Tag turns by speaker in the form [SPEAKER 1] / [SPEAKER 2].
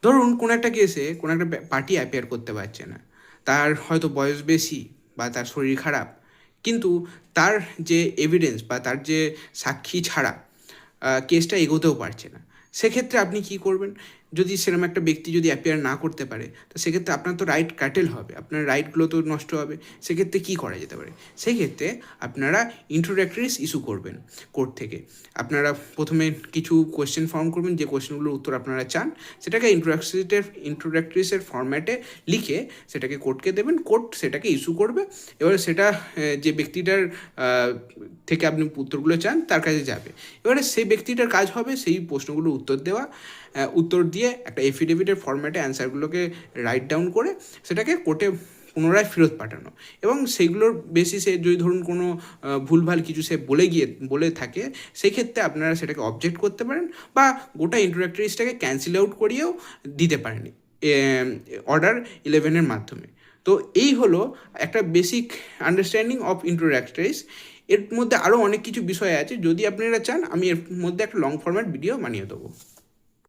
[SPEAKER 1] ধরুন কোনো একটা কেসে কোনো একটা পার্টি অ্যাপিয়ার করতে পারছে না, তার হয়তো বয়স বেশি বা তার শরীর খারাপ, কিন্তু তার যে এভিডেন্স বা তার যে সাক্ষী ছাড়া কেসটা এগোতেও পারছে না। সেক্ষেত্রে আপনি কি করবেন? যদি সেরকম একটা ব্যক্তি যদি অ্যাপিয়ার না করতে পারে, তো সেক্ষেত্রে আপনার তো রাইট কাটেল হবে, আপনার রাইটগুলো তো নষ্ট হবে। সেক্ষেত্রে কী করা যেতে পারে? সেক্ষেত্রে আপনারা ইন্ট্রোডাক্টরিস ইস্যু করবেন কোর্ট থেকে। আপনারা প্রথমে কিছু কোয়েশ্চেন ফর্ম করবেন, যে কোয়েশ্চেনগুলোর উত্তর আপনারা চান সেটাকে ইন্ট্রোডাক্টরিসের ফরম্যাটে লিখে সেটাকে কোর্টকে দেবেন, কোর্ট সেটাকে ইস্যু করবে। এবারে সেটা যে ব্যক্তিটার থেকে আপনি উত্তরগুলো চান তার কাছে যাবে। এবারে সেই ব্যক্তিটার কাজ হবে সেই প্রশ্নগুলোর উত্তর দেওয়া, উত্তর দিয়ে একটা এফিডেভিটের ফরম্যাটে অ্যান্সারগুলোকে রাইট ডাউন করে সেটাকে কোর্টে পুনরায় ফেরত পাঠানো। এবং সেইগুলোর বেসিসে যদি ধরুন কোনো ভুলভাল কিছু সে বলে থাকে, সেক্ষেত্রে আপনারা সেটাকে অবজেক্ট করতে পারেন বা গোটা ইন্ট্রোডাক্টরিজটাকে ক্যান্সেল আউট করিয়েও দিতে পারেন অর্ডার 11-এর মাধ্যমে। তো এই হলো একটা বেসিক আন্ডারস্ট্যান্ডিং অফ ইন্ট্রোডাক্টরিজ। এর মধ্যে আরও অনেক কিছু বিষয় আছে, যদি আপনারা চান আমি এর মধ্যে একটা লং ফরম্যাট ভিডিও বানিয়ে দেবো।